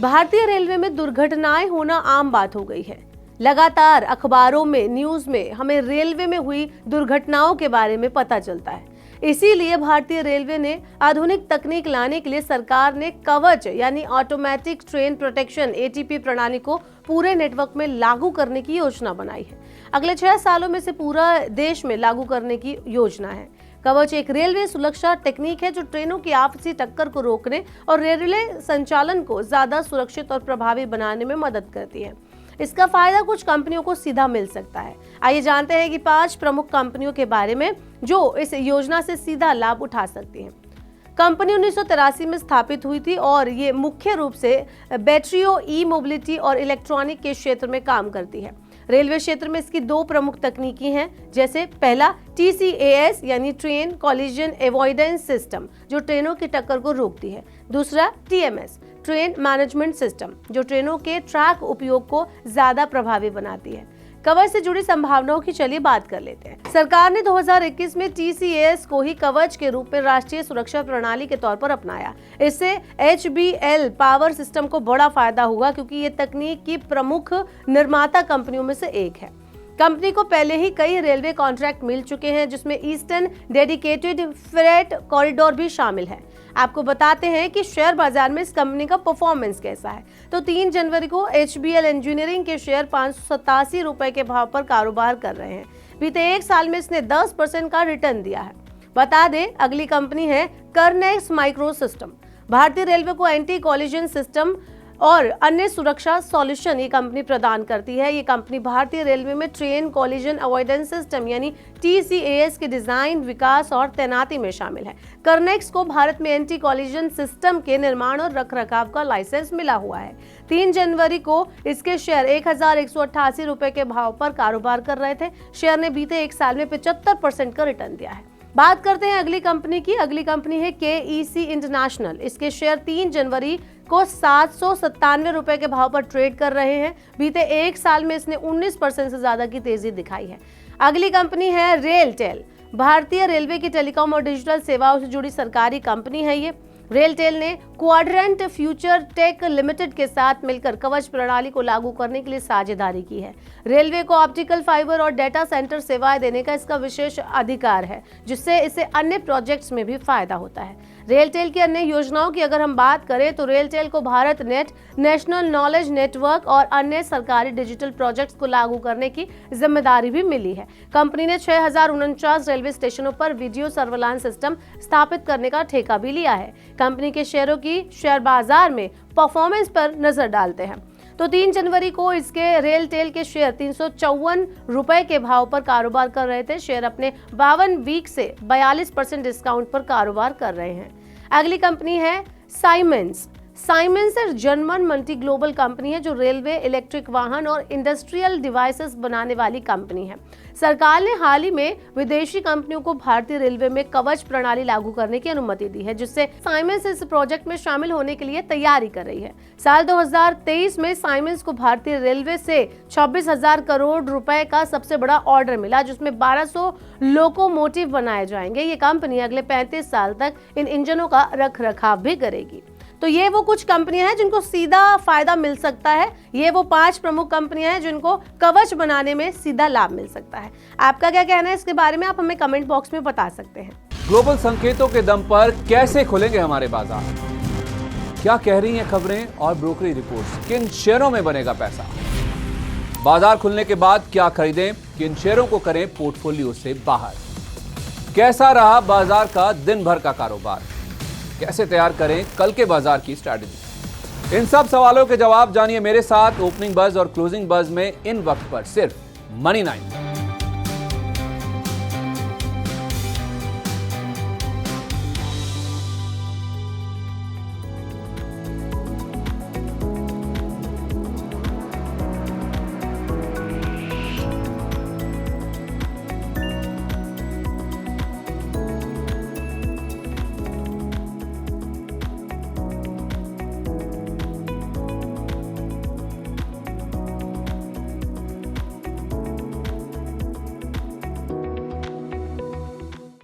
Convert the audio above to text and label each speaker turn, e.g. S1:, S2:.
S1: भारतीय रेलवे में दुर्घटनाएं होना आम बात हो गई है। लगातार अखबारों में, न्यूज में हमें रेलवे में हुई दुर्घटनाओं के बारे में पता चलता है। इसीलिए भारतीय रेलवे ने आधुनिक तकनीक लाने के लिए सरकार ने कवच यानी ऑटोमेटिक ट्रेन प्रोटेक्शन ATP प्रणाली को पूरे नेटवर्क में लागू करने की योजना बनाई है। अगले 6 सालों में से पूरा देश में लागू करने की योजना है। कवच एक रेलवे सुरक्षा टेक्निक है जो ट्रेनों की आपसी टक्कर को रोकने और रेलवे संचालन को ज्यादा सुरक्षित और प्रभावी बनाने में मदद करती है। इसका फायदा कुछ कंपनियों को सीधा मिल सकता है। आइए जानते हैं कि 5 प्रमुख कंपनियों के बारे में जो इस योजना से सीधा लाभ उठा सकती हैं। कंपनी 1983 में स्थापित हुई थी और ये मुख्य रूप से बैटरियों, ई-मोबिलिटी और इलेक्ट्रॉनिक के क्षेत्र में काम करती है। रेलवे क्षेत्र में इसकी 2 प्रमुख तकनीकी हैं, जैसे पहला TCAS यानी ट्रेन कॉलिजन अवॉइडेंस सिस्टम जो ट्रेनों की टक्कर को रोकती है। दूसरा TMS ट्रेन मैनेजमेंट सिस्टम जो ट्रेनों के ट्रैक उपयोग को ज्यादा प्रभावी बनाती है। कवच से जुड़ी संभावनाओं की चलिए बात कर लेते हैं। सरकार ने 2021 में TCAS को ही कवच के रूप में राष्ट्रीय सुरक्षा प्रणाली के तौर पर अपनाया। इससे HBL पावर सिस्टम को बड़ा फायदा हुआ क्योंकि ये तकनीक की प्रमुख निर्माता कंपनियों में से एक है। कंपनी को पहले ही कई रेलवे कॉन्ट्रैक्ट मिल चुके हैं जिसमें ईस्टर्न डेडिकेटेड फ्रेट कॉरिडोर भी शामिल है। आपको बताते हैं कि शेयर बाजार में इस कंपनी का परफॉर्मेंस कैसा है। तो 3 जनवरी को HBL इंजीनियरिंग के शेयर 587 रुपए के भाव पर कारोबार कर रहे हैं। बीते 1 साल में इसने 10% का रिटर्न दिया है। बता दें अगली कंपनी है कर्नेक्स माइक्रो सिस्टम। भारतीय रेलवे को एंटी कॉलिजन सिस्टम और अन्य सुरक्षा सॉल्यूशन ये कंपनी प्रदान करती है। ये कंपनी भारतीय रेलवे में ट्रेन कॉलिजन अवॉइडेंस सिस्टम यानी TCAS के डिजाइन, विकास और तैनाती में शामिल है। कर्नेक्स को भारत में एंटी कॉलिजन सिस्टम के निर्माण और रखरखाव का लाइसेंस मिला हुआ है। 3 जनवरी को इसके शेयर 1188 रुपए के भाव पर कारोबार कर रहे थे। शेयर ने बीते 1 साल में 75% का रिटर्न दिया है। बात करते हैं अगली कंपनी की। अगली कंपनी है KEC इंटरनेशनल। इसके शेयर 3 जनवरी को 797 रुपए के भाव पर ट्रेड कर रहे हैं। बीते 1 साल में इसने 19% से ज्यादा की तेजी दिखाई है। अगली कंपनी है रेलटेल। भारतीय रेलवे की टेलीकॉम और डिजिटल सेवाओं से जुड़ी सरकारी कंपनी है ये। रेलटेल ने क्वाड्रेंट फ्यूचर टेक लिमिटेड के साथ मिलकर कवच प्रणाली को लागू करने के लिए साझेदारी की है। रेलवे को ऑप्टिकल फाइबर और डेटा सेंटर सेवाएं देने का इसका विशेष अधिकार है, जिससे इसे अन्य प्रोजेक्ट्स में भी फायदा होता है। रेलटेल की अन्य योजनाओं की अगर हम बात करें तो रेलटेल को Bharat net, national knowledge network और अन्य सरकारी डिजिटल प्रोजेक्ट्स को लागू करने की जिम्मेदारी भी मिली है। कंपनी ने 6049 रेलवे स्टेशनों पर वीडियो सर्विलांस सिस्टम स्थापित करने का ठेका भी लिया है। कंपनी के शेयरों की शेयर बाजार में परफॉर्मेंस पर नजर डालते हैं तो 3 जनवरी को इसके रेलटेल के शेयर 354 रुपए के भाव पर कारोबार कर रहे थे। शेयर अपने 52 वीक से 42% डिस्काउंट पर कारोबार कर रहे हैं। अगली कंपनी है साइमेंस। साइमेंस एक जर्मन मल्टी ग्लोबल कंपनी है जो रेलवे, इलेक्ट्रिक वाहन और इंडस्ट्रियल डिवाइसेस बनाने वाली कंपनी है। सरकार ने हाल ही में विदेशी कंपनियों को भारतीय रेलवे में कवच प्रणाली लागू करने की अनुमति दी है, जिससे साइमेंस इस प्रोजेक्ट में शामिल होने के लिए तैयारी कर रही है। साल 2023 में साइमेंस को भारतीय रेलवे से 26,000 करोड़ रुपए का सबसे बड़ा ऑर्डर मिला, जिसमें 1200 लोकोमोटिव बनाए जाएंगे। ये कंपनी अगले 35 साल तक इन इंजनों का रखरखाव भी करेगी। तो ये वो कुछ कंपनियां हैं जिनको सीधा फायदा मिल सकता है। ये वो 5 प्रमुख कंपनियां हैं जिनको कवच बनाने में सीधा लाभ मिल सकता है। आपका क्या कहना है इसके बारे में, आप हमें कमेंट बॉक्स में बता सकते हैं।
S2: ग्लोबल संकेतों के दम पर कैसे खुलेंगे हमारे बाजार? क्या कह रही हैं खबरें और ब्रोकरी रिपोर्ट्स? किन शेयरों में बनेगा पैसा? बाजार खुलने के बाद क्या खरीदें? किन शेयरों को करें पोर्टफोलियो से बाहर? कैसा रहा बाजार का दिन भर का कारोबार? कैसे तैयार करें कल के बाजार की स्ट्रैटेजी? इन सब सवालों के जवाब जानिए मेरे साथ ओपनिंग बज और क्लोजिंग बज में इन वक्त पर सिर्फ मनी 9।